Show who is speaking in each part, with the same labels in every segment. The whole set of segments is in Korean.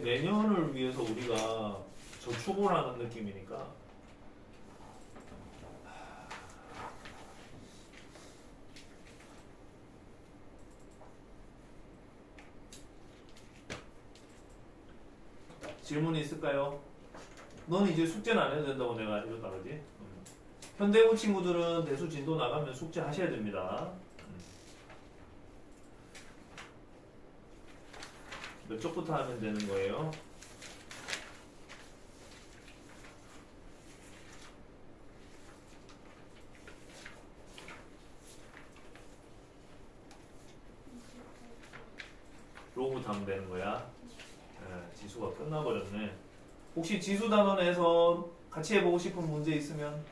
Speaker 1: 내년을 위해서 우리가 저축을 하는 느낌이니까 질문이 있을까요? 너는 이제 숙제는 안 해도 된다고 내가 이러다 그러지? 현대고 친구들은 대수 진도 나가면 숙제 하셔야 됩니다. 몇 쪽부터 하면 되는 거예요? 로그부터 하면 되는 거야. 지수가 끝나버렸네. 혹시 지수 단원에서 같이 해보고 싶은 문제 있으면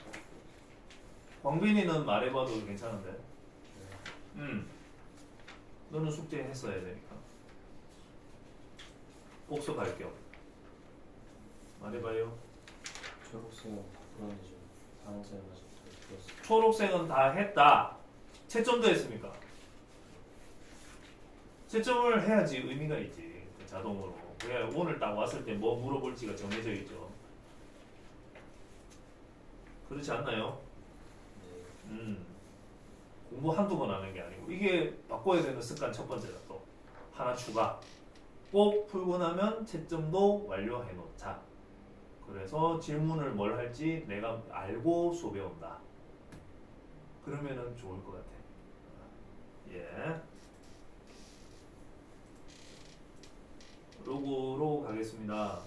Speaker 1: 광빈이는 말해봐도 괜찮은데. 너는 숙제 했어야 되니까. 복습할 겸 말해봐요.
Speaker 2: 초록색은 바꾸는지 파란색은 아직 들었어.
Speaker 1: 초록색은 다 했다. 채점도 했습니까? 채점을 해야지 의미가 있지. 자동으로. 그래야 오늘 딱 왔을 때 뭐 물어볼지가 정해져 있죠. 그렇지 않나요?
Speaker 2: 네.
Speaker 1: 공부 한두 번 하는 게 아니고 이게 바꿔야 되는 습관 첫 번째다. 또 하나 추가. 꼭 풀고 나면 채점도 완료해 놓자. 그래서 질문을 뭘 할지 내가 알고 수업에 온다. 그러면은 좋을 것 같아. 예. 로고로 가겠습니다.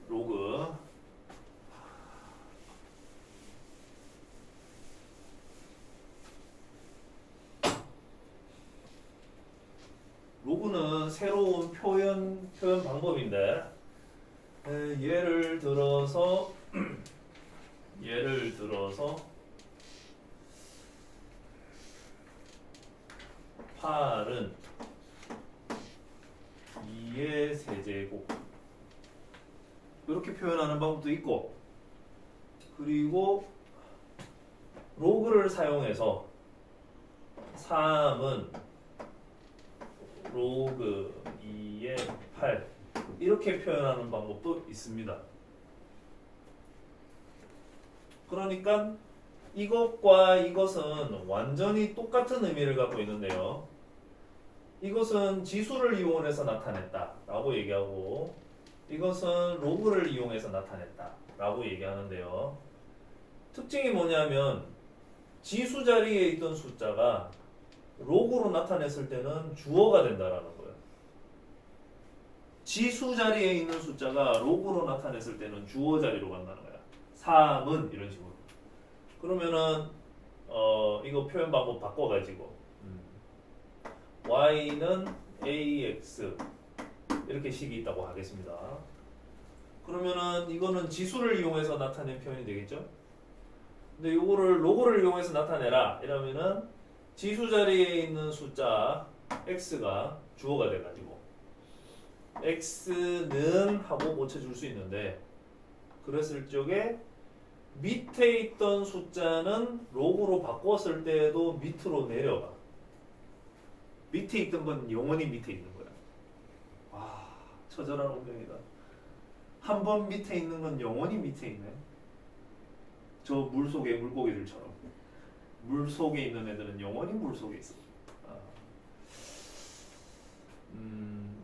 Speaker 1: 로그. 로그는 새로운 표현 방법인데 예를 들어서 예를 들어서 8은 2의 세제곱 이렇게 표현하는 방법도 있고 그리고 로그를 사용해서 3은 로그 2의 8 이렇게 표현하는 방법도 있습니다. 그러니까 이것과 이것은 완전히 똑같은 의미를 갖고 있는데요. 이것은 지수를 이용해서 나타냈다 라고 얘기하고 이것은 로그를 이용해서 나타냈다 라고 얘기하는데요. 특징이 뭐냐면 지수 자리에 있던 숫자가 로그로 나타냈을 때는 주어가 된다라는 거예요. 지수 자리에 있는 숫자가 로그로 나타냈을 때는 주어 자리로 간다는 거야. 3은 이런 식으로. 그러면은 이거 표현 방법 바꿔가지고 y는 ax 이렇게 식이 있다고 하겠습니다. 그러면은 이거는 지수를 이용해서 나타낸 표현이 되겠죠? 근데 이거를 로그를 이용해서 나타내라 이러면은 지수 자리에 있는 숫자 x가 주어가 돼가지고 x는 하고 고쳐줄 수 있는데 그랬을 적에 밑에 있던 숫자는 로그로 바꿨을 때도 밑으로 내려가. 밑에 있던 건 영원히 밑에 있는 거야. 와, 처절한 운명이다. 한 번 밑에 있는 건 영원히 밑에 있네. 저 물속의 물고기들처럼. 물 속에 있는 애들은 영원히 물 속에 있어.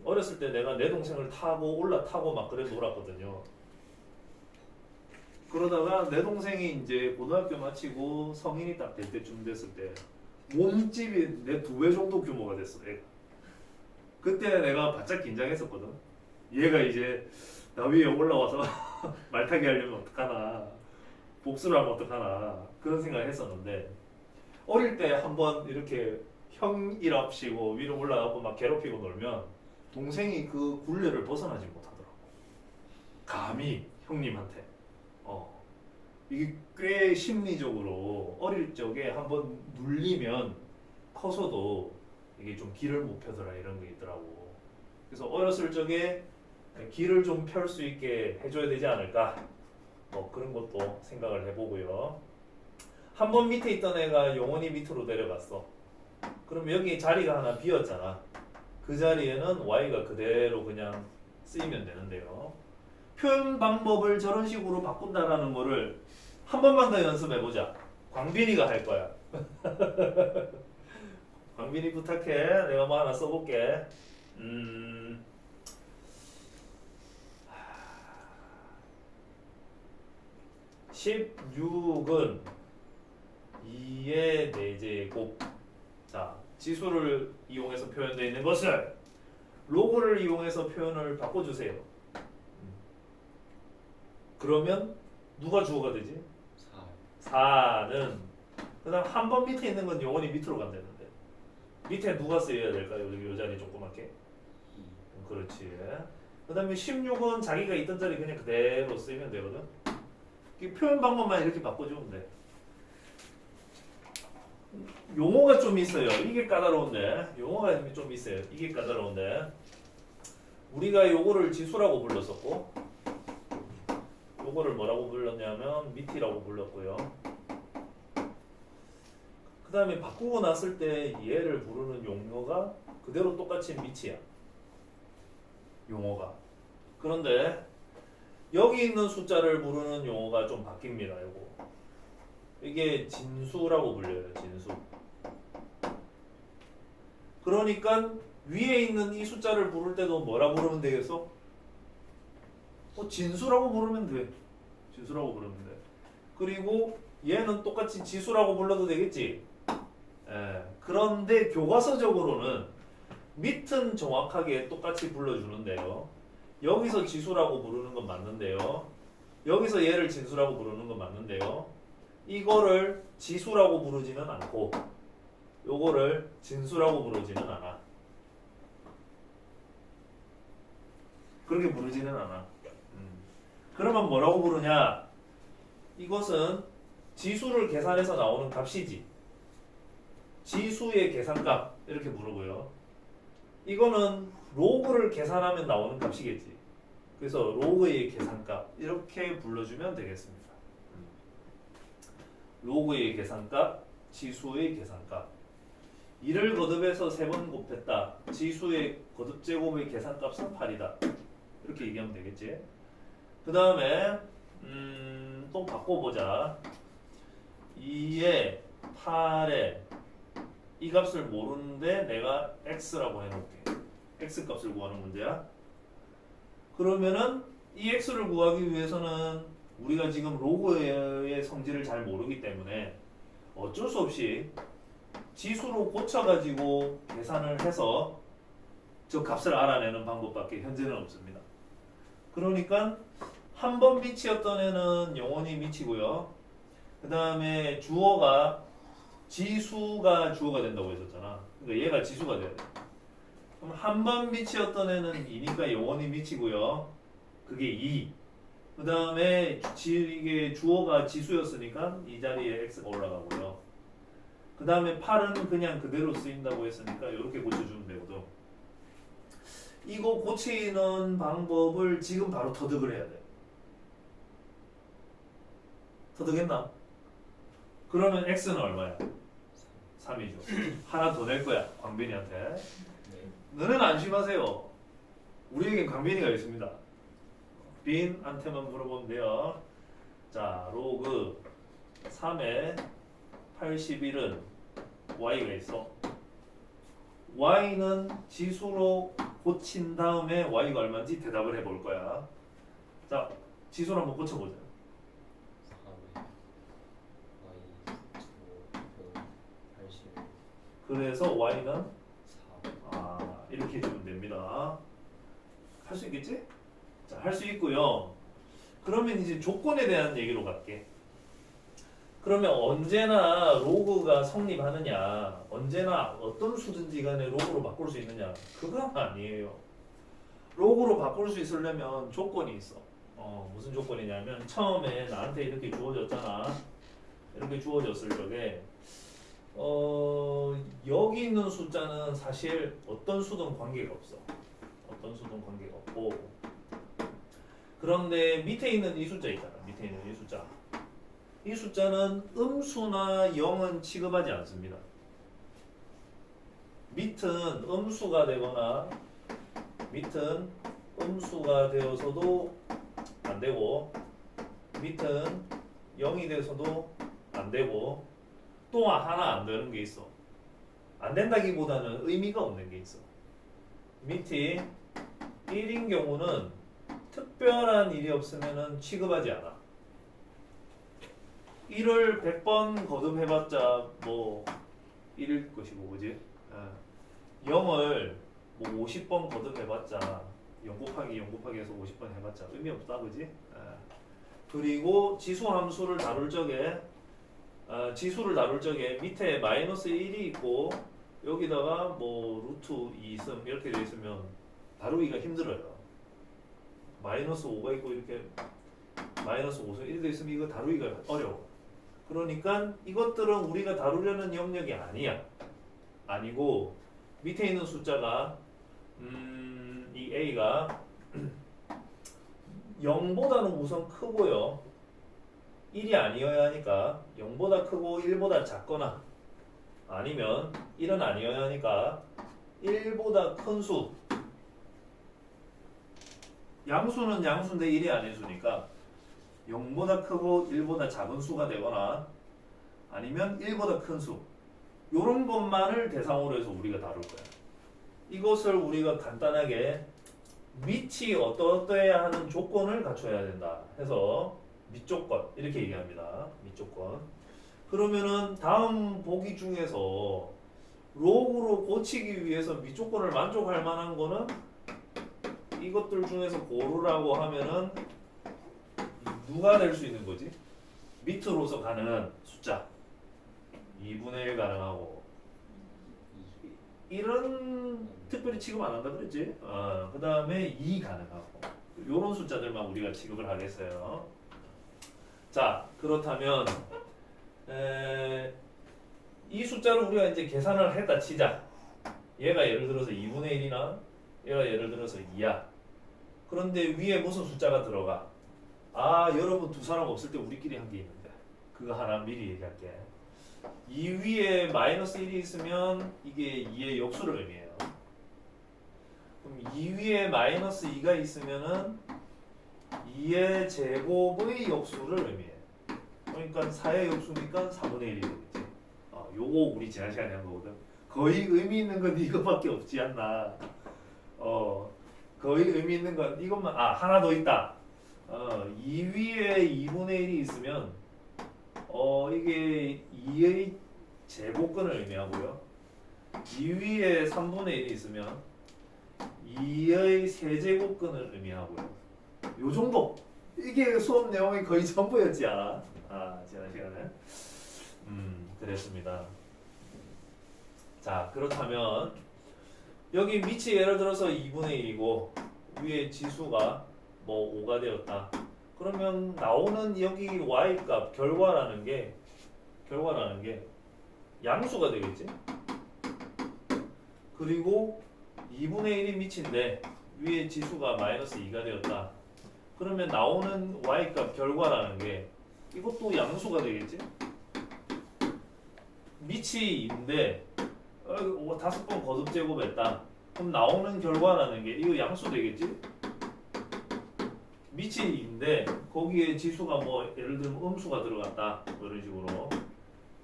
Speaker 1: 어렸을 때 내가 내 동생을 타고 올라타고 막 그래 놀았거든요. 그러다가 내 동생이 이제 고등학교 마치고 성인이 딱 될 때쯤 됐을 때 몸집이 내 2배 정도 규모가 됐어. 얘가. 그때 내가 바짝 긴장했었거든. 얘가 이제 나 위에 올라와서 말타기 하려면 어떡하나, 복수를 하면 어떡하나 그런 생각을 했었는데 어릴 때 한번 이렇게 형이랍시고 위로 올라가고 막 괴롭히고 놀면 동생이 그 굴레를 벗어나지 못하더라고. 감히 형님한테. 이게 꽤 심리적으로 어릴 적에 한번 눌리면 커서도 이게 좀 길을 못 펴더라 이런 게 있더라고. 그래서 어렸을 적에 길을 좀 펼 수 있게 해줘야 되지 않을까 뭐 그런 것도 생각을 해보고요. 한 번 밑에 있던 애가 영원히 밑으로 내려갔어. 그럼 여기 자리가 하나 비었잖아. 그 자리에는 y가 그대로 그냥 쓰이면 되는데요. 표현 방법을 저런 식으로 바꾼다라는 거를 한 번만 더 연습해보자. 광빈이가 할 거야. 광빈이 부탁해. 내가 뭐 하나 써볼게. 16은 2의 4제곱. 자, 지수를 이용해서 표현되어 있는 것을 로그를 이용해서 표현을 바꿔주세요. 그러면 누가 주어가 되지?
Speaker 2: 4.
Speaker 1: 4는 그 다음 한 번 밑에 있는 건 영원히 밑으로 간다는데 밑에 누가 쓰여야 될까요? 여기 요 자리 조그맣게.
Speaker 2: 2.
Speaker 1: 그렇지. 그 다음에 16은 자기가 있던 자리 그냥 그대로 쓰이면 되거든. 이 표현 방법만 이렇게 바꿔주면 돼. 용어가 좀 있어요. 이게 까다로운데. 용어가 좀 있어요. 이게 까다로운데. 우리가 요거를 지수라고 불렀었고 요거를 뭐라고 불렀냐면 미티라고 불렀고요. 그 다음에 바꾸고 났을 때 얘를 부르는 용어가 그대로 똑같이 미치야. 용어가. 그런데 여기 있는 숫자를 부르는 용어가 좀 바뀝니다. 요거. 이게 진수라고 불려요. 진수. 그러니까 위에 있는 이 숫자를 부를 때도 뭐라 부르면 되겠어? 진수라고 부르면 돼. 진수라고 부르면 돼. 그리고 얘는 똑같이 지수라고 불러도 되겠지? 그런데 교과서적으로는 밑은 정확하게 똑같이 불러주는데요. 여기서 지수라고 부르는 건 맞는데요. 여기서 얘를 진수라고 부르는 건 맞는데요. 이거를 지수라고 부르지는 않고 요거를 진수라고 부르지는 않아. 그렇게 부르지는 않아. 그러면 뭐라고 부르냐? 이것은 지수를 계산해서 나오는 값이지. 지수의 계산값 이렇게 부르고요. 이거는 로그를 계산하면 나오는 값이겠지. 그래서 로그의 계산값 이렇게 불러주면 되겠습니다. 로그의 계산값, 지수의 계산값. 2를 거듭해서 3번 곱했다. 지수의 거듭 제곱의 계산값은 8이다. 이렇게 얘기하면 되겠지. 그 다음에 또 바꿔보자. 2에 8에 이 값을 모르는데 내가 x라고 해놓을게. x 값을 구하는 문제야. 그러면은 이 x를 구하기 위해서는 우리가 지금 로그의 성질을 잘 모르기 때문에 어쩔 수 없이 지수로 고쳐가지고 계산을 해서 저 값을 알아내는 방법밖에 현재는 없습니다. 그러니까 한 번 미치였던 애는 영원히 미치고요. 그 다음에 주어가 지수가 주어가 된다고 했었잖아. 그러니까 얘가 지수가 돼야 돼. 그럼 한 번 미치였던 애는 2니까 영원히 미치고요. 그게 2. 그 다음에 이게 주어가 지수였으니까 이 자리에 x가 올라가고요. 그 다음에 8은 그냥 그대로 쓰인다고 했으니까 이렇게 고쳐주면 되거든. 이거 고치는 방법을 지금 바로 터득을 해야 돼. 터득했나? 그러면 x는 얼마야? 3이죠. 하나 더 낼 거야. 광빈이한테.
Speaker 2: 네.
Speaker 1: 너는 안심하세요. 우리에겐 광빈이가 있습니다. 빈한테만 물어보면 돼요. 자, 로그 3에 81은 y가 있어. y는 지수로 고친 다음에 y가 얼마인지 대답을 해볼 거야. 자, 지수를 한번 고쳐보자.
Speaker 2: 4에 y 81.
Speaker 1: 그래서 y는
Speaker 2: 4.
Speaker 1: 이렇게 주면 됩니다. 할 수 있겠지? 자, 할 수 있고요. 그러면 이제 조건에 대한 얘기로 갈게. 그러면 언제나 로그가 성립하느냐, 언제나 어떤 수든지 간에 로그로 바꿀 수 있느냐, 그건 아니에요. 로그로 바꿀 수 있으려면 조건이 있어. 무슨 조건이냐면 처음에 나한테 이렇게 주어졌잖아. 이렇게 주어졌을 적에 여기 있는 숫자는 사실 어떤 수든 관계가 없어. 어떤 수든 관계가 없고, 그런데 밑에 있는 이 숫자 있잖아. 밑에 있는 이 숫자. 이 숫자는 음수나 0은 취급하지 않습니다. 밑은 음수가 되거나 밑은 음수가 되어서도 안 되고 밑은 0이 돼서도 안 되고 또 하나 안 되는 게 있어. 안 된다기보다는 의미가 없는 게 있어. 밑이 1인 경우는 특별한 일이 없으면 취급하지 않아. 1을 100번 거듭해봤자 뭐 1일 것이고 그지? 0을 뭐 50번 거듭해봤자 0 곱하기 0 곱하기 해서 50번 해봤자 의미 없다 그지? 그리고 지수 함수를 다룰 적에 지수를 다룰 적에 밑에 마이너스 1이 있고 여기다가 뭐 루트 2 있음 이렇게 돼 있으면 다루기가 힘들어요. 마이너스 5가 있고 이렇게 마이너스 5서 1이 돼 있으면 이거 다루기가 어려워. 그러니까 이것들은 우리가 다루려는 영역이 아니야. 아니고 밑에 있는 숫자가 이 a가 0보다는 우선 크고요. 1이 아니어야 하니까 0보다 크고 1보다 작거나 아니면 1은 아니어야 하니까 1보다 큰 수. 양수는 양수인데 1이 아닌 수니까 0보다 크고 1보다 작은 수가 되거나 아니면 1보다 큰 수. 요런 것만을 대상으로 해서 우리가 다룰 거야. 이것을 우리가 간단하게 밑이 어떠어떠해야 하는 조건을 갖춰야 된다 해서 밑조건 이렇게 얘기합니다. 밑조건. 그러면은 다음 보기 중에서 로그로 고치기 위해서 밑조건을 만족할 만한 거는 이것들 중에서 고르라고 하면은 누가 될 수 있는 거지? 밑으로서 가능한 숫자 2분의 1 가능하고 1은 특별히 취급 안 한다 그랬지? 그 다음에 2 가능하고 요런 숫자들만 우리가 취급을 하겠어요. 자 그렇다면 이 숫자를 우리가 이제 계산을 했다 치자. 얘가 예를 들어서 2분의 1이나 얘가 예를 들어서 2야. 그런데 위에 무슨 숫자가 들어가? 여러분 두 사람 없을 때 우리끼리 한 게 있는데 그거 하나 미리 얘기할게. 이 위에 마이너스 1이 있으면 이게 2의 역수를 의미해요. 그럼 이 위에 마이너스 2가 있으면은 2의 제곱의 역수를 의미해. 그러니까 4의 역수니까 4분의 1이 되겠지. 요거 우리 지난 시간에 한 거거든. 거의 의미 있는 건 이거밖에 없지 않나. 거의 의미 있는 건 이것만. 하나 더 있다. 2 위에 2분의 1이 있으면 이게 2의 제곱근을 의미하고요. 2 위에 3분의 1이 있으면 2의 세제곱근을 의미하고요. 요 정도. 이게 수업 내용이 거의 전부였지 않아? 지난 시간에. 그랬습니다. 자, 그렇다면 여기 밑이 예를 들어서 2분의 1이고 위에 지수가 뭐 5가 되었다. 그러면 나오는 여기 y값 결과라는 게 양수가 되겠지? 그리고 2분의 1이 밑인데 위에 지수가 마이너스 2가 되었다. 그러면 나오는 y값 결과라는 게 이것도 양수가 되겠지? 밑이 2인데 5번 거듭 제곱했다. 그럼 나오는 결과라는 게 이거 양수 되겠지? 밑이 2인데 거기에 지수가 뭐 예를 들면 음수가 들어갔다. 이런 식으로.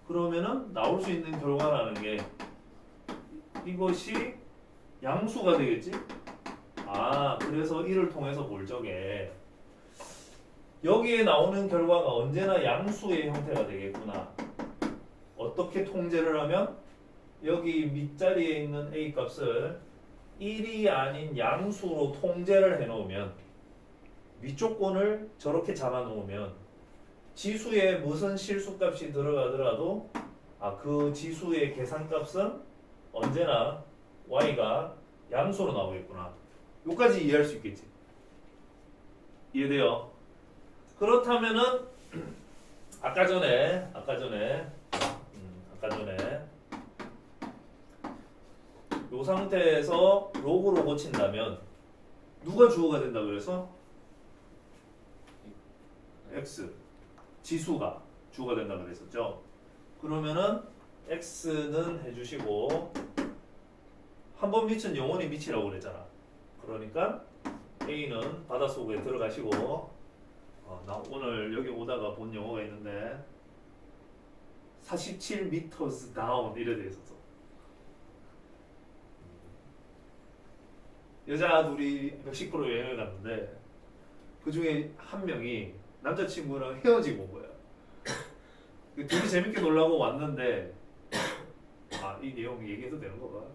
Speaker 1: 그러면은 나올 수 있는 결과라는 게 이것이 양수가 되겠지? 그래서 1을 통해서 볼 적에 여기에 나오는 결과가 언제나 양수의 형태가 되겠구나. 어떻게 통제를 하면 여기 밑자리에 있는 a 값을 1이 아닌 양수로 통제를 해놓으면 위조건을 저렇게 잡아놓으면 지수에 무슨 실수값이 들어가더라도 그 지수의 계산값은 언제나 y가 양수로 나오겠구나. 여기까지 이해할 수 있겠지? 이해돼요? 그렇다면은 아까 전에 이 상태에서 로그로 고친다면 누가 주어가 된다 그래서 x 지수가 주어가 된다 그랬었죠. 그러면은 x는 해주시고 한 번 미친 영원히 미치라고 그랬잖아. 그러니까 a는 바닷속에 들어가시고 나 오늘 여기 오다가 본 영어가 있는데 47m down 이래 돼 있었어. 여자 둘이 멕시코로 여행을 갔는데 그 중에 한 명이 남자친구랑 헤어지고 온 거야. 둘이 재밌게 놀라고 왔는데 이 내용 얘기해도 되는 거가?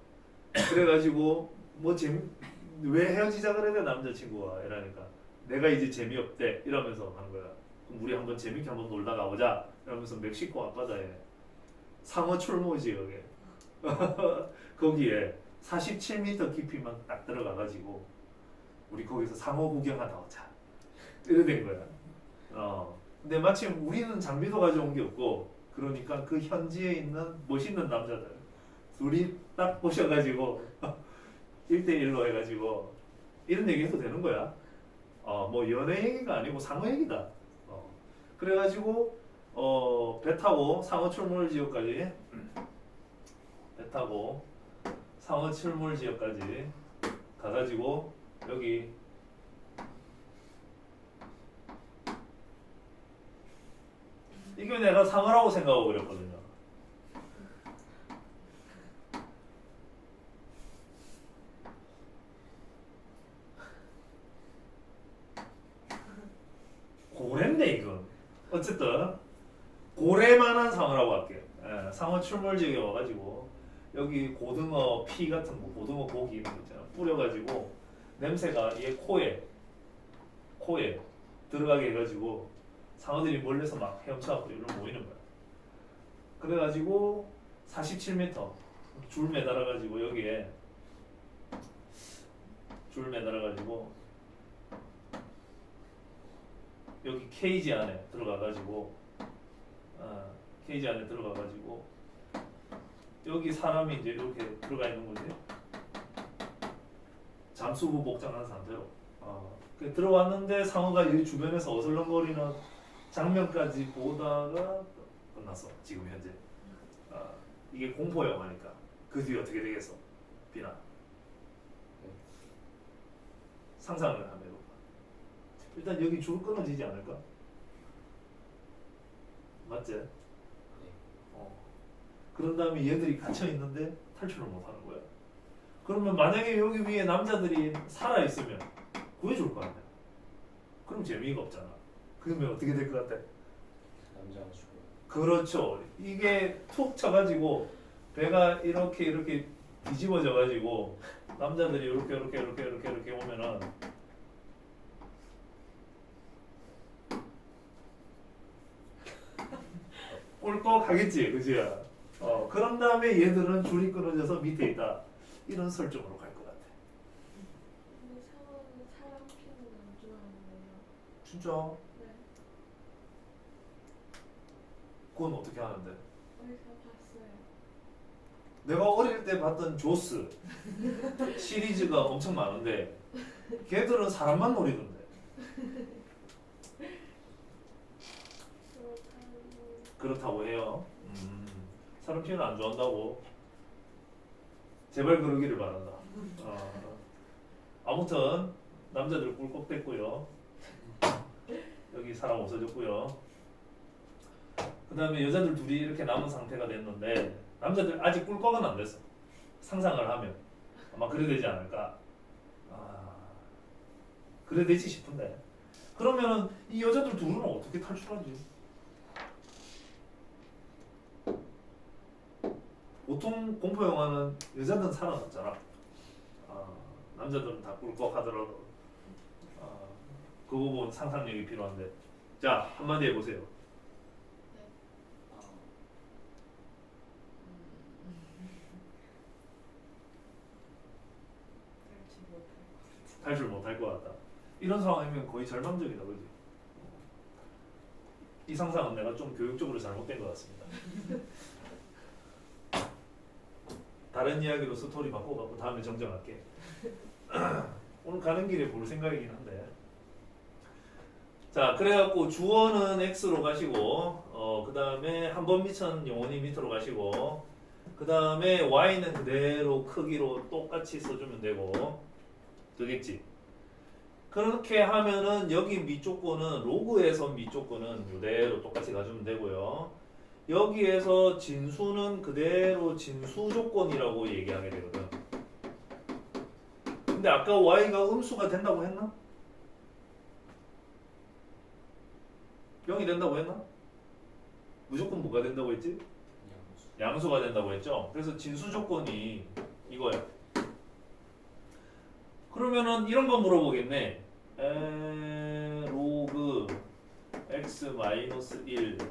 Speaker 1: 그래가지고 왜 헤어지자 그래 남자친구가 이러니까 내가 이제 재미없대 이러면서 하는 거야. 그럼 우리 한번 재밌게 한번 놀다 가보자 이러면서 멕시코 앞바다에 상어 출모 지역에 거기에 47m 깊이만 딱 들어가가지고 우리 거기서 상어 구경하다 오자 이래 된 거야. 근데 마침 우리는 장비도 가져온 게 없고 그러니까 그 현지에 있는 멋있는 남자들 둘이 딱 보셔가지고 1대1로 해가지고 이런 얘기 해도 되는 거야. 뭐 연애 얘기가 아니고 상어 얘기다. 그래가지고 배 타고 상어 출몰 지역까지 배 타고 상어 출몰 지역까지 가가지고 여기 이게 내가 상어라고 생각하고 그랬거든요. 고래인데 이건 어쨌든 고래만한 상어라고 할게요. 상어 출몰 지역에 와가지고 여기 고등어 피 같은 거, 고등어 고기 이런 거 있잖아. 뿌려가지고 냄새가 얘 코에 들어가게 해가지고 상어들이 멀리서 막 헤엄쳐갖고 이리로 모이는 거야. 그래가지고 47m 줄 매달아가지고 여기에 줄 매달아가지고 여기 케이지 안에 들어가가지고 여기 사람이 이제 이렇게 들어가 있는 거지. 잠수부 복장한 상태로 들어왔는데 상어가 이 주변에서 어슬렁거리는 장면까지 보다가 끝났어. 지금 현재 이게 공포 영화니까 그 뒤에 어떻게 되겠어? 비나 상상을 한번 해볼까? 일단 여기 줄 끊어지지 않을까? 맞지? 그런 다음에 얘들이 갇혀 있는데 탈출을 못 하는 거야. 그러면 만약에 여기 위에 남자들이 살아 있으면 구해줄 거 아니야. 그럼 재미가 없잖아. 그러면 어떻게 될 것 같아?
Speaker 2: 남자가 죽어.
Speaker 1: 그렇죠. 이게 툭 쳐가지고 배가 이렇게 뒤집어져가지고 남자들이 이렇게 오면은 꿀꺽 하겠지, 그지? 그런 다음에 얘들은 줄이 끊어져서 밑에 있다. 이런 설정으로 갈 것 같아.
Speaker 3: 근데 상어는 사람 피는 안 좋아하는데요.
Speaker 1: 진짜?
Speaker 3: 네.
Speaker 1: 그건 어떻게 하는데?
Speaker 3: 어디서 봤어요.
Speaker 1: 내가 어릴 때 봤던 조스 시리즈가 엄청 많은데 걔들은 사람만 노리던데. 그렇다고 해요. 사람 피해는 안 좋아한다고. 제발 그러기를 바란다. 아무튼 남자들 꿀꺽 됐고요. 여기 사람 없어졌고요. 그 다음에 여자들 둘이 이렇게 남은 상태가 됐는데 남자들 아직 꿀꺽은 안 됐어. 상상을 하면 아마 그래 되지 않을까. 그래 되지 싶은데 그러면은 이 여자들 둘은 어떻게 탈출하지? 보통 공포 영화는 여자들은 살아남잖아. 남자들은 다 꿀꺽 하더라도 그거 보면 상상력이 필요한데. 자, 한마디 해보세요. 탈출 못할 것 같다. 이런 상황이면 거의 절망적이다, 그지? 이 상상은 내가 좀 교육적으로 잘못된 것 같습니다. 다른 이야기로 스토리 바꿔갖고 다음에 정정할게. 오늘 가는 길에 볼 생각이긴 한데. 자, 그래갖고 주어는 x로 가시고 그 다음에 한 번 밑은 영원히 밑으로 가시고 그 다음에 y는 그대로 크기로 똑같이 써주면 되고 되겠지? 그렇게 하면은 여기 밑조건은 로그에서 밑조건은 그대로 똑같이 가주면 되고요. 여기에서 진수는 그대로 진수 조건이라고 얘기하게 되거든. 근데 아까 y가 음수가 된다고 했나? 0이 된다고 했나? 무조건 뭐가 된다고 했지?
Speaker 2: 양수.
Speaker 1: 양수가 된다고 했죠? 그래서 진수 조건이 이거야. 그러면은 이런 거 물어보겠네. 로그 x-1,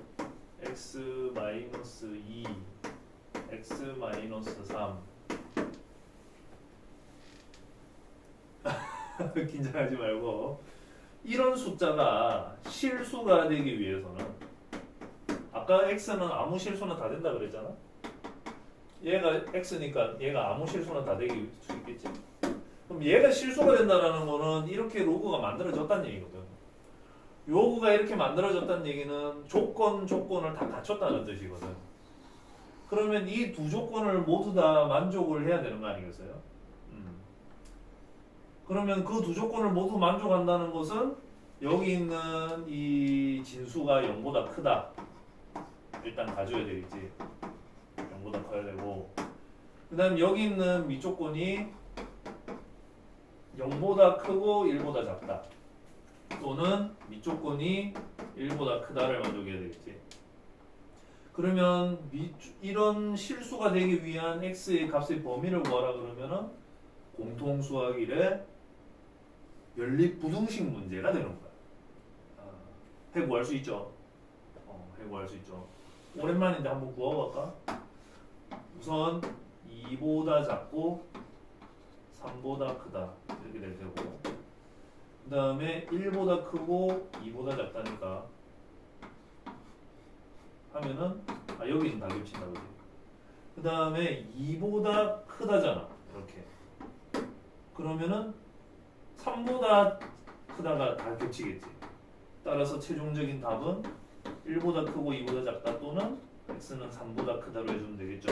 Speaker 1: x-2, x-3 긴장하지 말고 이런 숫자가 실수가 되기 위해서는 아까 x는 아무 실수나 다 된다 그랬잖아. 얘가 x니까 얘가 아무 실수나 다 되기 수 있겠지. 그럼 얘가 실수가 된다라는 거는 이렇게 로그가 만들어졌다는 얘기거든. 로그가 이렇게 만들어졌다는 얘기는 조건을 다 갖췄다는 뜻이거든. 그러면 이 두 조건을 모두 다 만족을 해야 되는 거 아니겠어요? 그러면 그 두 조건을 모두 만족한다는 것은 여기 있는 이 진수가 0보다 크다. 일단 가져야 되겠지. 0보다 커야 되고 그 다음 여기 있는 밑조건이 0보다 크고 1보다 작다. 또는 밑조건이 1보다 크다를 만족해야 되겠지. 그러면 이런 실수가 되기 위한 x의 값의 범위를 구하라 그러면은 공통수학 1의 연립부등식 문제가 되는 거야. 해구할 수 있죠. 해구할 수 있죠. 오랜만인데 한번 구워볼까? 우선 2보다 작고 3보다 크다 이렇게 될 테고 그 다음에 1보다 크고 2보다 작다니까 하면은 여기는 다 겹친다 그지? 그 다음에 2보다 크다잖아 이렇게 그러면은 3보다 크다가 다 겹치겠지. 따라서 최종적인 답은 1보다 크고 2보다 작다 또는 x는 3보다 크다로 해주면 되겠죠.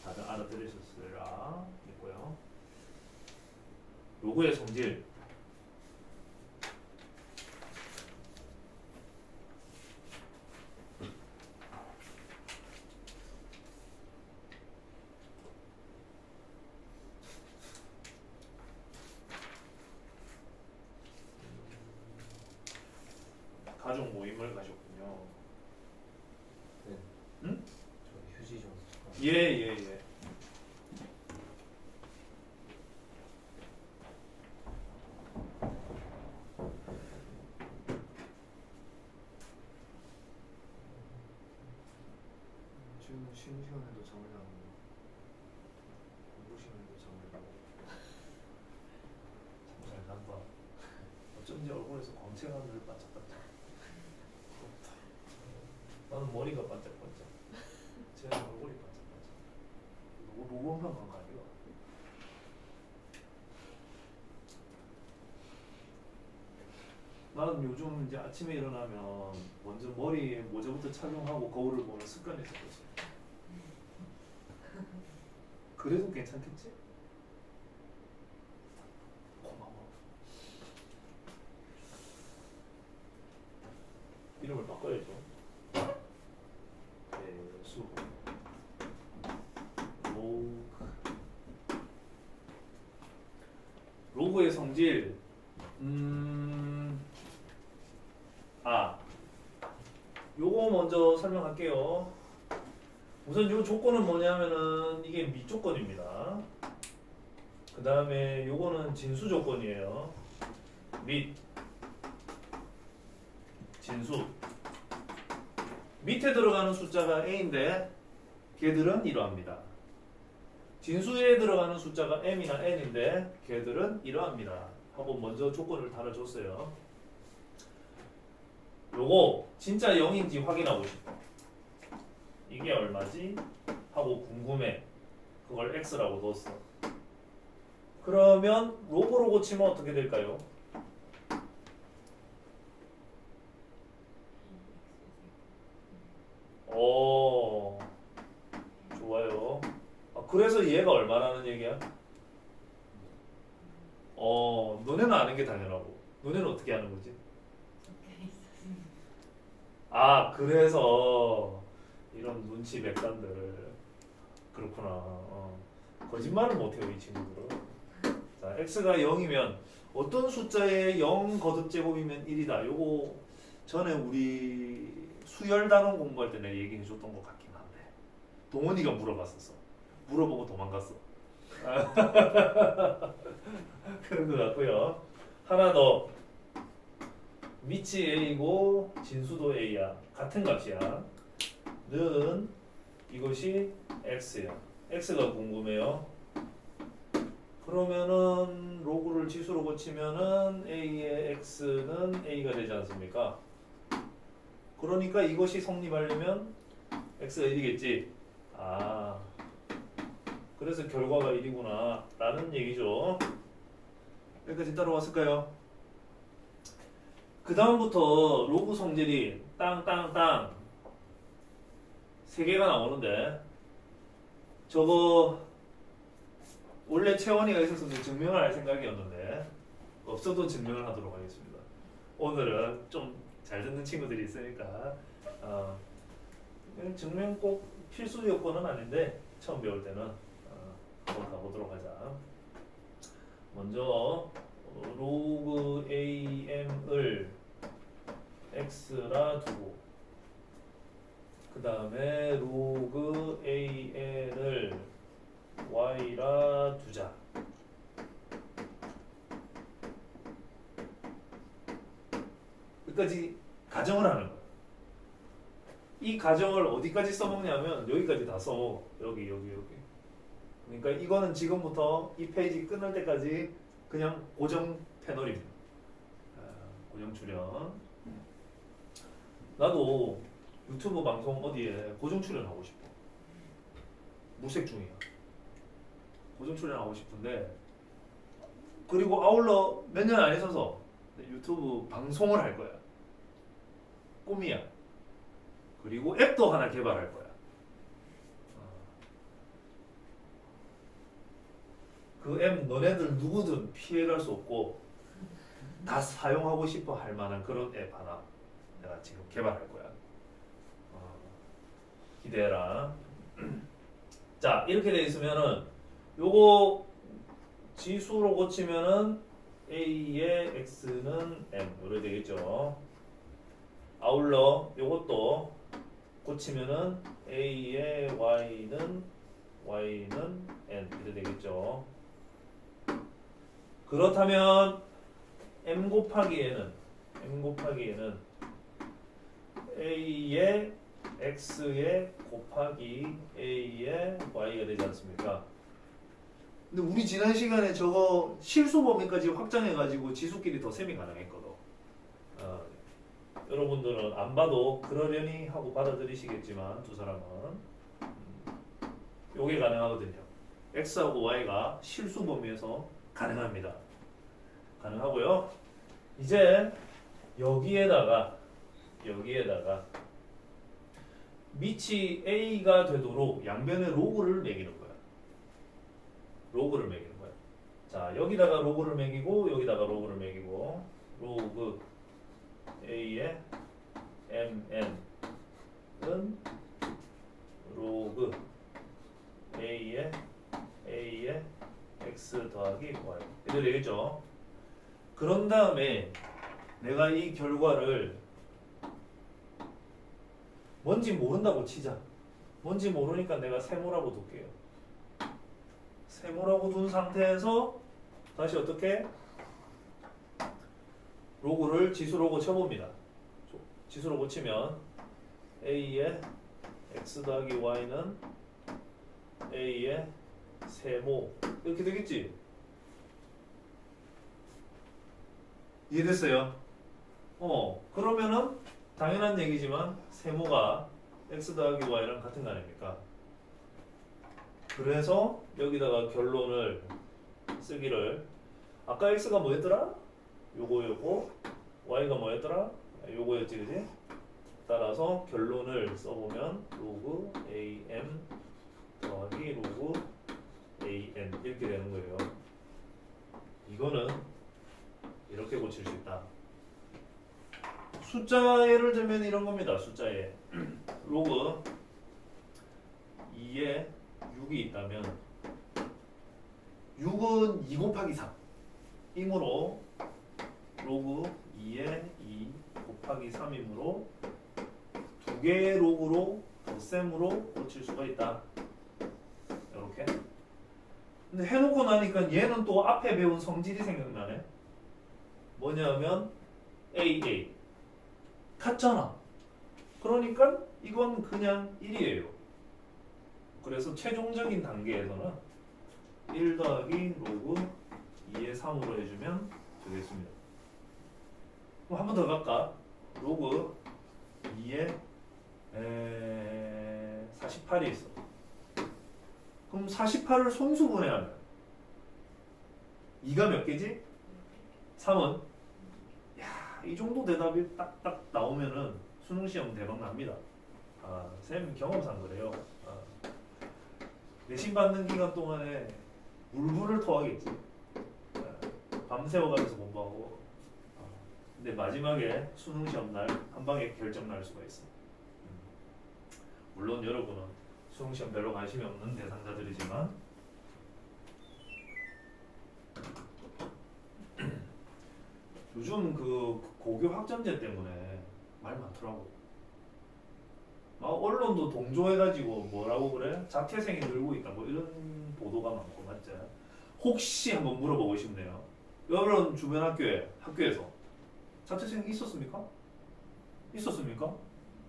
Speaker 1: 다들 알아들으셨으리라 있고요. 로그의 성질 가족 모임을 가셨군요.
Speaker 2: 네.
Speaker 1: 응?
Speaker 2: 저 휴지 좀.
Speaker 1: 예. 지금 쉬는 시간에도 잠을 자고 공부 시간에도 잠을 자고 참 잘 잔다. 어쩐지 얼굴에서 광채가 늘 반짝반짝. 부럽다. 나는 머리가 반짝반짝. 쟤는 얼굴이 반짝반짝. 로건만 간 거 아니야? 나는 요즘 이제 아침에 일어나면 먼저 머리에 모자부터 착용하고 거울을 보는 습관이 있었거든. 그래도 괜찮겠지? 고마워. 이름을 바꿔야죠. 배수 로그의 성질 요거 먼저 설명할게요. 우선 요 조건은 뭐냐면은 이게 밑조건입니다. 그 다음에 요거는 진수 조건이에요. 밑 진수 밑에 들어가는 숫자가 a인데 걔들은 이러합니다. 진수에 들어가는 숫자가 m이나 n인데 걔들은 이러합니다. 하고 먼저 조건을 달아줬어요. 요거 진짜 0인지 확인하고 싶어. 이게 얼마지? 하고 궁금해. 그걸 x라고 뒀어. 그러면 로그로 고치면 어떻게 될까요? 좋아요. 그래서 얘가 얼마라는 얘기야? 너네는 아는 게 당연하고 너네는 어떻게 하는 거지? 그래서 이런 눈치 백단들 그렇구나. 거짓말을 못해요 이 친구들은. 자, x가 0이면 어떤 숫자의 0 거듭 제곱이면 1이다. 요거 전에 우리 수열 단원 공부할 때 내가 얘기해 줬던 것 같긴 한데 동원이가 물어봤었어. 물어보고 도망갔어. 그런 것 같고요. 하나 더. 밑이 a고 진수도 a야. 같은 값이야. 는 이것이 x야. x가 궁금해요. 그러면은 로그를 지수로 고치면은 a의 x는 a가 되지 않습니까? 그러니까 이것이 성립하려면 x가 1이겠지. 그래서 결과가 1이구나 라는 얘기죠. 여기까지 따라왔을까요? 그 다음부터 로그 성질이 땅땅땅 3개가 나오는데 저거 원래 채원이가 있었으면 증명을 할 생각이었는데 없어도 증명을 하도록 하겠습니다. 오늘은 좀 잘 듣는 친구들이 있으니까 증명 꼭 필수 요건은 아닌데 처음 배울 때는 한번 가보도록 하자. 먼저 로그 am을 x라 두고 그 다음에 로그 an을 y라 두자. 여기까지 가정을 하는 거야. 이 가정을 어디까지 써먹냐면 여기까지 다 써먹어. 여기. 그러니까 이거는 지금부터 이 페이지 끝날 때까지 그냥 고정 패널입니다. 고정 출연. 나도 유튜브 방송 어디에 고정 출연하고 싶어. 무색 중이야. 고정 출연하고 싶은데 그리고 아울러 몇 년 안 있어서 유튜브 방송을 할 거야. 꿈이야. 그리고 앱도 하나 개발할 거야. 그 앱 너네들 누구든 피해갈 수 없고 다 사용하고 싶어 할 만한 그런 앱 하나 내가 지금 개발할 거야. 기대해라. 자, 이렇게 돼 있으면은 요거 지수로 고치면은 a의 x는 m 이렇게 되겠죠. 아울러 요것도 고치면은 a의 y는 n 이렇게 되겠죠. 그렇다면 m 곱하기 n은 a의 x의 곱하기 a의 y가 되지 않습니까? 근데 우리 지난 시간에 저거 실수 범위까지 확장해가지고 지수끼리 더 셈이 가능했거든. 여러분들은 안 봐도 그러려니 하고 받아들이시겠지만 두 사람은 요게 가능하거든요. x하고 y가 실수 범위에서 가능합니다. 가능하고요. 이제 여기에다가 밑이 a가 되도록 양변에 로그를 매기는 거야. 자, 여기다가 로그를 매기고 여기다가 로그를 매기고 로그 a의 mn은 로그 a의 x 더하기 y 이렇게 되겠죠. 그런 다음에 내가 이 결과를 뭔지 모른다고 치자. 뭔지 모르니까 내가 세모라고 둘게요. 세모라고 둔 상태에서 다시 어떻게 로그를 지수로 고쳐봅니다. 지수로 고치면 a의 x 더하기 y는 a의 세모 이렇게 되겠지? 이해됐어요? 그러면은 당연한 얘기지만 세모가 x 더하기 y랑 같은 거 아닙니까? 그래서 여기다가 결론을 쓰기를 아까 x가 뭐였더라? 요거 y가 뭐였더라? 요거였지 그지? 따라서 결론을 써보면 로그 am 더하기 로그 an 이렇게 되는 거예요. 이거는 이렇게 고칠 수 있다. 숫자 예를 들면 이런 겁니다. 숫자에 로그 2에 6이 있다면 6은 2 곱하기 3 이므로 로그 2에 2 곱하기 3이므로 두 개의 로그로 덧셈으로 고칠 수가 있다. 이렇게. 근데 해놓고 나니까 얘는 또 앞에 배운 성질이 생각나네. 뭐냐면 AA 같잖아. 그러니까 이건 그냥 1이에요. 그래서 최종적인 단계에서는 1 더하기 로그 2의 3으로 해주면 되겠습니다. 그럼 한 번 더 갈까? 로그 2에 48이 있어. 그럼 48을 손수분해하면 2가 몇 개지? 3은? 야, 이 정도 대답이 딱딱 나오면은 수능시험 대박 납니다. 아, 쌤 경험상 그래요. 아, 내신 받는 기간 동안에 물불을 토하겠지. 아, 밤새워가면서 공부하고. 아, 근데 마지막에 수능시험 날 한 방에 결정 날 수가 있어. 물론 여러분은 수능시험 별로 관심이 없는 대상자들이지만 요즘 그 고교 학점제 때문에 말 많더라고. 막 언론도 동조해가지고 뭐라고 그래? 자퇴생이 늘고 있다 뭐 이런 보도가 많고 맞지? 혹시 한번 물어보고 싶네요. 여러분 주변 학교에서 자퇴생이 있었습니까? 있었습니까?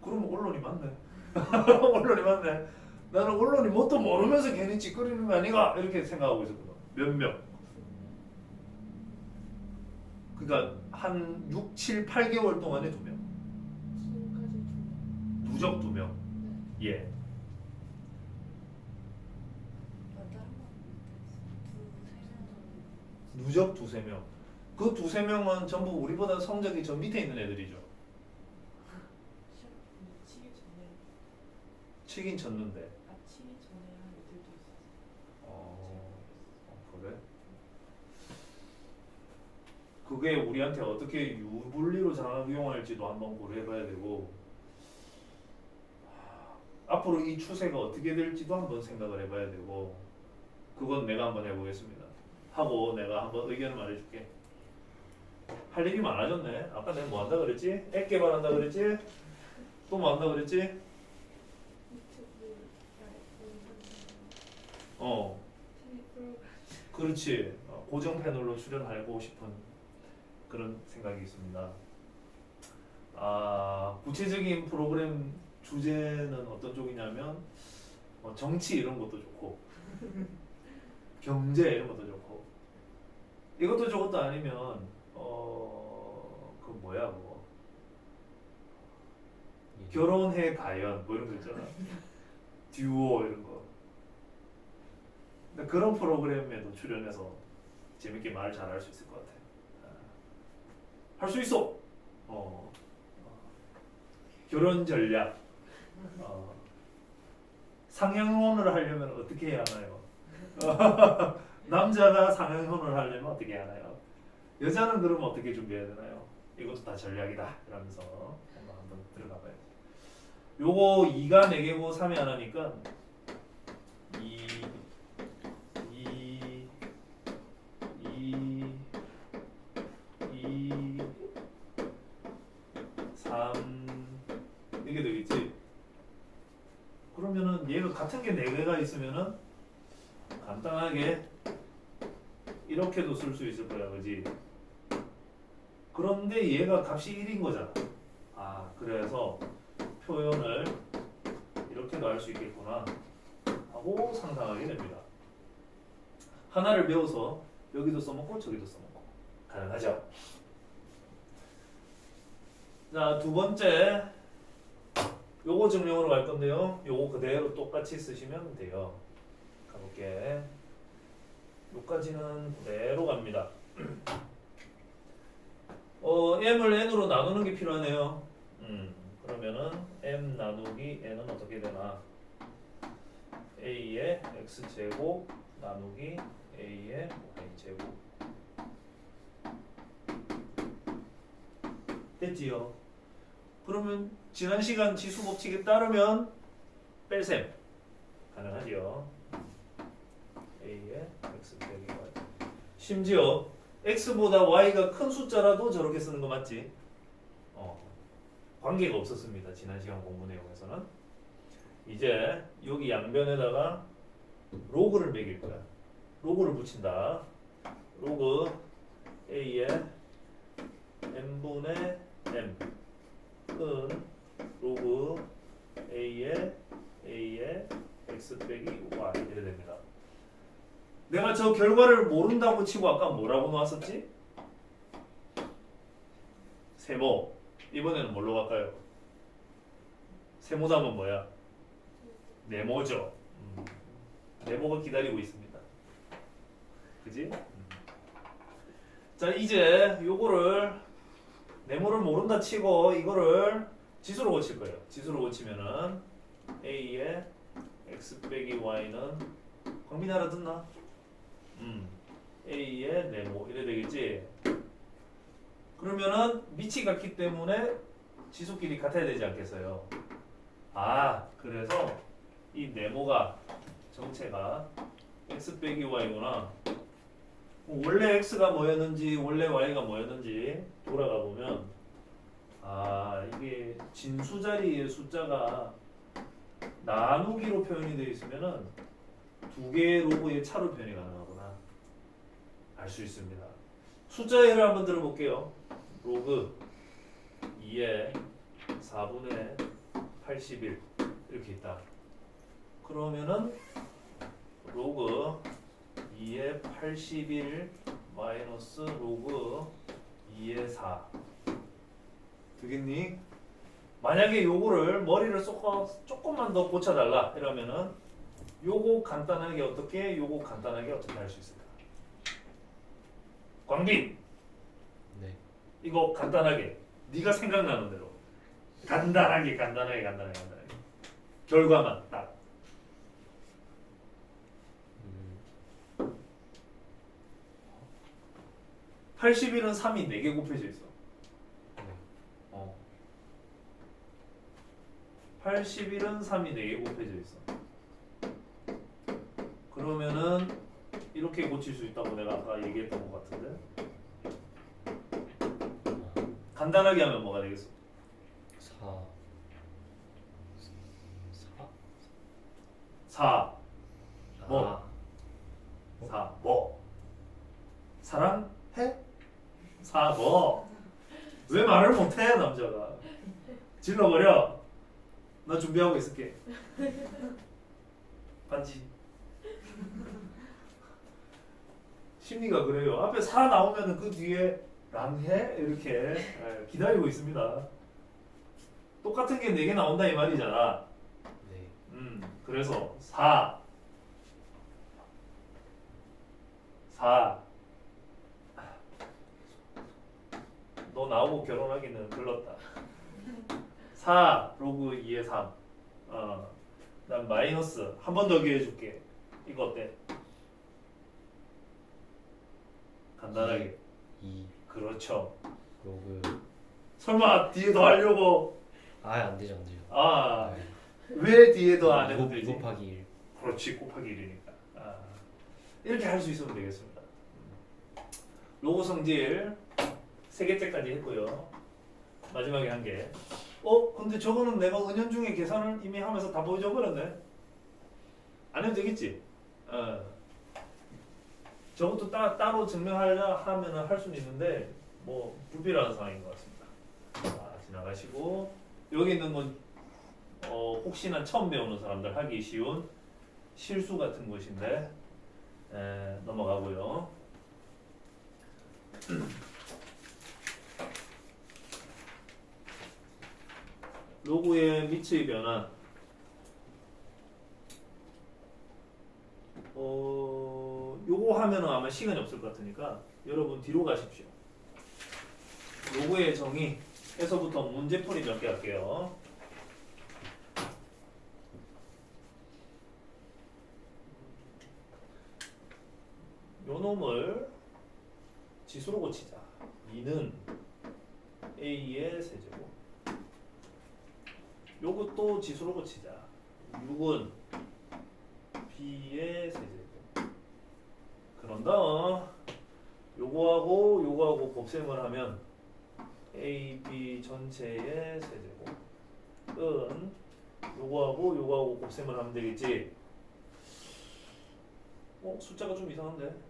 Speaker 1: 그러면 언론이 맞네. 언론이 맞네. 나는 언론이 뭣도 모르면서 괜히 찌꺼리는 거 아니가 이렇게 생각하고 있었거든. 몇 명. 그러니까 한 6, 7, 8개월 동안에 2명.
Speaker 3: 지금까지 2명.
Speaker 1: 누적 2명.
Speaker 3: 네.
Speaker 1: 예. 누적 2, 3명. 그 2, 3명은 전부 우리보다 성적이 저 밑에 있는 애들이죠.
Speaker 3: 치기 전에
Speaker 1: 치긴 쳤는데.
Speaker 3: 치기 전에 한 애들도 있었어요.
Speaker 1: 그래? 그게 우리한테 어떻게 유불리로 작용할지도 한번 고려해봐야 되고 앞으로 이 추세가 어떻게 될지도 한번 생각을 해봐야 되고 그건 내가 한번 해보겠습니다. 하고 내가 한번 의견을 말해줄게. 할 일이 많아졌네. 아까 내가 뭐 한다 그랬지? 앱 개발한다 그랬지? 또 뭐 한다 그랬지?
Speaker 3: 유튜브
Speaker 1: 어,
Speaker 3: TV 프로그램
Speaker 1: 그렇지. 고정 패널로 출연하고 싶은 그런 생각이 있습니다. 아, 구체적인 프로그램 주제는 어떤 쪽이냐면 정치 이런 것도 좋고 경제 이런 것도 좋고 이것도 저것도 아니면 그 뭐야 뭐 결혼해 과연 뭐 이런 거 있잖아. 듀오 이런 거. 근데 그런 프로그램에도 출연해서 재밌게 말을 잘할 수 있을 것 같아. 할 수 있어. 결혼 전략. 상향혼을 하려면 어떻게 해야 하나요? 남자가 상향혼을 하려면 어떻게 해야 하나요? 여자는 그러면 어떻게 준비해야 되나요? 이것도 다 전략이다. 이러면서 한번 들어가 봐요. 요거 2가 4개고 3이 하나니까 2 3 이게 되겠지. 그러면은 얘가 같은 게 4개가 있으면은 간단하게 이렇게도 쓸 수 있을 거야, 그지? 그런데 얘가 값이 1인 거잖아. 아, 그래서 표현을 이렇게도 할 수 있겠구나 하고 상상하게 됩니다. 하나를 배워서 여기도 써먹고 저기도 써먹고 가능하죠. 자, 두 번째 요거 증명으로 갈 건데요. 요거 그대로 똑같이 쓰시면 돼요. 가볼게. 요까지는 그대로 갑니다. m을 n으로 나누는 게 필요하네요. 그러면 그러면은 m 나누기 n은 어떻게 되나? a의 x제곱 나누기 a의 y제곱. 됐지요? 그러면 지난 시간 지수 법칙에 따르면 뺄셈 가능하지요. a의 x 빼기 y. 심지어 x보다 y가 큰 숫자라도 저렇게 쓰는 거 맞지? 관계가 없었습니다. 지난 시간 공부 내용에서는. 이제 여기 양변에다가 로그를 매길 거야. 로그를 붙인다. 로그 a의 n분의 m 은 로그 a의 x 빼기 y 이래 됩니다. 내가 저 결과를 모른다고 치고 아까 뭐라고 나왔었지? 세모. 이번에는 뭘로 갈까요? 세모답은 뭐야? 네모죠. 네모가 기다리고 있습니다. 그지? 자, 이제 요거를 네모를 모른다 치고 이거를 지수로 고칠 거예요. 지수로 고치면은 a의 x 빼기 y는 광빈이 알아듣나? a의 네모 이래 되겠지? 그러면은 밑이 같기 때문에 지수끼리 같아야 되지 않겠어요? 아, 그래서 이 네모가 정체가 x 빼기 y구나. 원래 x가 뭐였는지 원래 y가 뭐였는지 돌아가 보면 아, 이게 진수 자리의 숫자가 나누기로 표현이 되어 있으면은 두 개의 로그의 차로 표현이 가능하구나 알 수 있습니다. 숫자 예를 한번 들어볼게요. 로그 2의 4분의 81 이렇게 있다. 그러면은 로그 2의 81 마이너스 로그 2의 4 되겠니? 만약에 요거를 머리를 쏙 조금만 더 고쳐달라 이러면은 요거 간단하게 어떻게 요거 간단하게 어떻게 할 수 있을까? 광빈
Speaker 2: 네.
Speaker 1: 이거 간단하게 네가 생각나는 대로 간단하게 결과만 딱 81은 3이 4개 곱해져 있어.
Speaker 2: 네.
Speaker 1: 81은 3이 4개 곱해져 있어. 그러면은 이렇게 고칠 수 있다고 내가 아까 얘기했던 것 같은데 간단하게 하면 뭐가 되겠어? 4 뭐? 4 뭐? 사랑해? 4 뭐? 왜 말을 못해 남자가? 질러버려. 나 준비하고 있을게. 반지. 심리가 그래요. 앞에 4 나오면은 그 뒤에 랑해 이렇게 기다리고 있습니다. 똑같은 게 4개 나온다 이 말이잖아.
Speaker 2: 네.
Speaker 1: 그래서 4 너 나오고 결혼하기는 글렀다. 4 로그 2의 3 난 마이너스 한 번 더 기회 줄게. 이거 어때? 간단하게
Speaker 2: 2
Speaker 1: 그렇죠.
Speaker 2: 로그
Speaker 1: 설마 뒤에 더 하려고
Speaker 2: 안 되죠.
Speaker 1: 왜 뒤에 더 안 해도
Speaker 2: 2
Speaker 1: 되지?
Speaker 2: 곱하기 1.
Speaker 1: 그렇지 곱하기 1이니까 이렇게 할 수 있으면 되겠습니다. 로고 성질 3개째까지 했고요. 마지막에 한 개. 근데 저거는 내가 은연중에 계산을 이미 하면서 다 보여줘 버렸네. 안 해도 되겠지? 저것도 따로 증명하려 하면 할 수는 있는데 뭐 불필요한 상황인 것 같습니다. 지나가시고 여기 있는 건 혹시나 처음 배우는 사람들 하기 쉬운 실수 같은 것인데 넘어가고요. 로그의 밑의 변화. 요거 하면은 아마 시간이 없을 것 같으니까 여러분 뒤로 가십시오. 로그의 정의에서부터 문제풀이 몇 개 할게요. 요놈을 지수로 고치자. 2는 A의 세제곱. 요것도 지수로 고치자. 6은 B의 세제곱. 그런 다음 요거하고 곱셈을 하면 A, B 전체의 세제곱은 요거하고 곱셈을 하면 되겠지. 숫자가 좀 이상한데.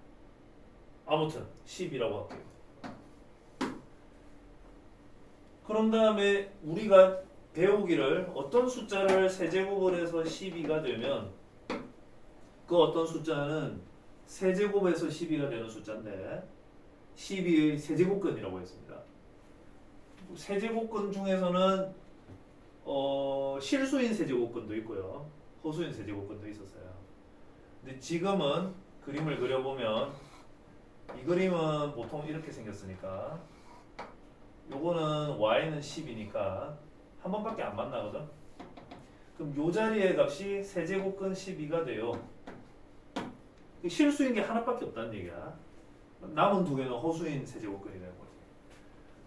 Speaker 1: 아무튼 10이라고 할게요. 그런 다음에 우리가 배우기를 어떤 숫자를 세제곱을 해서 12가 되면 그 어떤 숫자는 세제곱에서 12가 되는 숫자인데 12의 세제곱근이라고 했습니다. 세제곱근 중에서는 실수인 세제곱근도 있고요. 허수인 세제곱근도 있었어요. 근데 지금은 그림을 그려보면 이 그림은 보통 이렇게 생겼으니까 요거는 y는 10이니까 한 번밖에 안 만나거든. 그럼 요 자리의 값이 세제곱근 12가 돼요. 실수인 게 하나밖에 없다는 얘기야. 남은 두 개는 허수인 세제곱근이 되는 거지.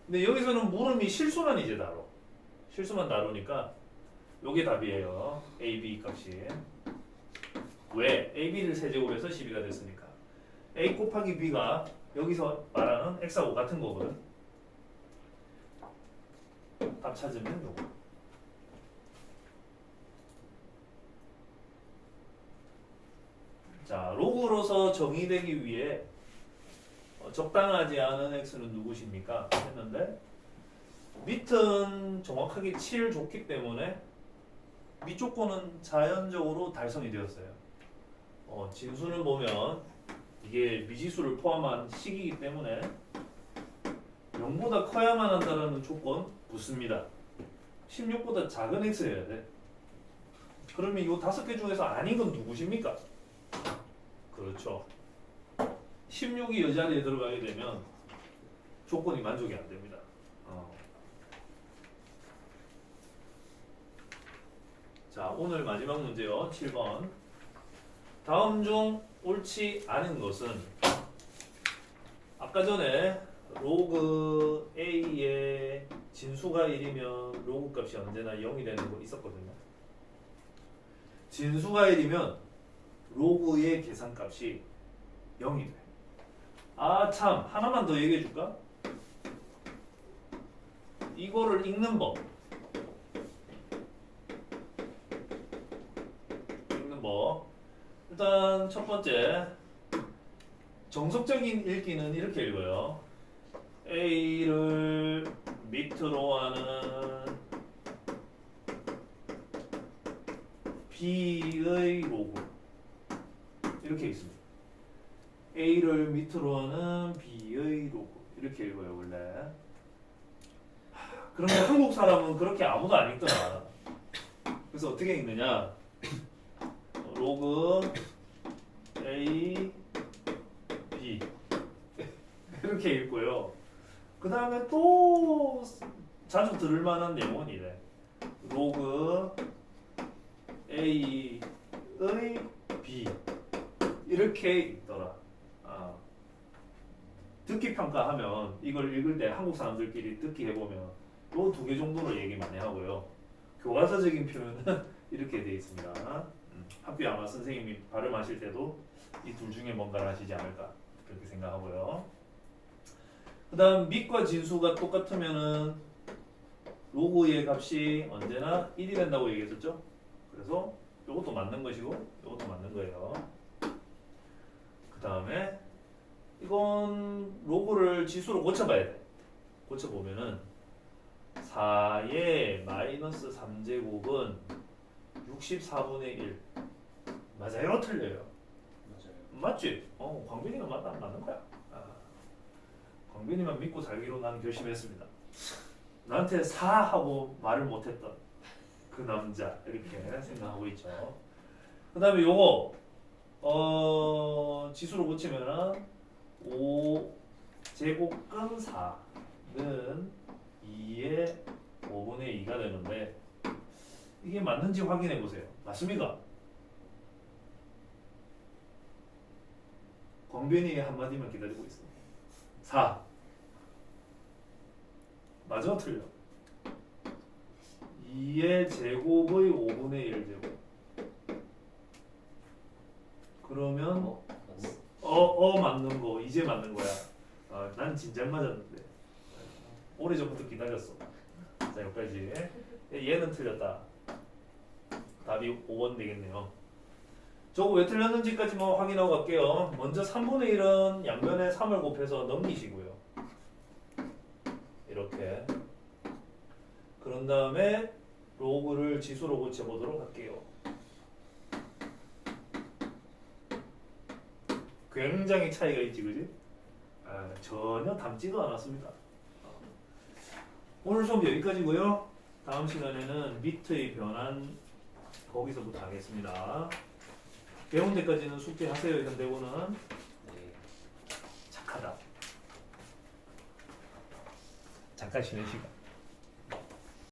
Speaker 1: 근데 여기서는 물음이 실수만 이제 다뤄. 실수만 다루니까 요게 답이에요. A, B 값이. 왜? A, B를 세제곱해서 12가 됐으니까. A 곱하기 B가 여기서 말하는 X하고 같은 거거든. 답 찾으면 요거. 자, 로그로서 정의되기 위해 적당하지 않은 x는 누구십니까? 했는데 밑은 정확하게 7 줬기 때문에 밑조건은 자연적으로 달성이 되었어요. 진수는 보면 이게 미지수를 포함한 식이기 때문에 0보다 커야만 한다는 조건 붙습니다. 16보다 작은 x여야 돼. 그러면 이 5개 중에서 아닌 건 누구십니까? 그렇죠. 16이 이 자리에 들어가게 되면 조건이 만족이 안 됩니다. 자, 오늘 마지막 문제요. 7번. 다음 중 옳지 않은 것은 아까 전에 로그 A의 진수가 1이면 로그 값이 언제나 0이 되는 거 있었거든요. 진수가 1이면 로그의 계산값이 0이 돼. 아, 참, 하나만 더 얘기해 줄까? 이거를 읽는 법. 읽는 법. 일단 첫 번째, 정석적인 읽기는 이렇게 읽어요. A를 밑으로 하는 B의 로그. 이렇게 있습니다. A를 밑으로 하는 B의 로그. 이렇게 읽어요, 원래. 그런데 한국 사람은 그렇게 아무도 안 읽더라. 그래서 어떻게 읽느냐? 로그 A, B. 이렇게 읽고요. 그 다음에 또 자주 들을 만한 내용은 이래. 로그 A의 B. 이렇게 읽더라. 듣기 평가하면 이걸 읽을 때 한국 사람들끼리 듣기 해보면 요 2개 정도로 얘기 많이 하고요. 교과서적인 표현은 이렇게 되어 있습니다. 학교에 아마 선생님이 발음하실 때도 이 둘 중에 뭔가를 하시지 않을까 그렇게 생각하고요. 그 다음 밑과 진수가 똑같으면은 로그의 값이 언제나 1이 된다고 얘기했었죠. 그래서 이것도 맞는 것이고 이것도 맞는 거예요. 그 다음에 이건 로그를 지수로 고쳐봐야 돼. 고쳐보면은 4의 마이너스 3제곱은 64분의 1 맞아요? 틀려요?
Speaker 2: 맞아요.
Speaker 1: 맞지? 광빈이가 맞다 안 맞는 거야. 광빈이만 믿고 살기로 나는 결심했습니다. 나한테 4 하고 말을 못했던 그 남자 이렇게 생각하고 있죠. 그 다음에 요거 지수로 고치면은 5제곱근 4는 2의 5분의 2가 되는데 이게 맞는지 확인해 보세요. 맞습니까? 왕변이의 한마디만 기다리고 있어. 4. 맞아 틀려. 2의 제곱의 5분의 1 제곱. 그러면
Speaker 2: 맞네.
Speaker 1: 맞는 거 이제 맞는 거야. 난 진작 맞았는데 오래전부터 기다렸어. 자 여기까지. 얘는 틀렸다. 답이 5번 되겠네요. 저거 왜 틀렸는지까지만 확인하고 갈게요. 먼저 3분의 1은 양면에 3을 곱해서 넘기시고요. 이렇게. 그런 다음에 로그를 지수로 고쳐보도록 할게요. 굉장히 차이가 있지, 그지? 전혀 닮지도 않았습니다. 오늘 수업 여기까지고요. 다음 시간에는 미트의 변환 거기서부터 하겠습니다. 배운 데까지는 숙제하세요. 현대고는
Speaker 2: 네.
Speaker 1: 착하다. 잠깐 쉬는 시간.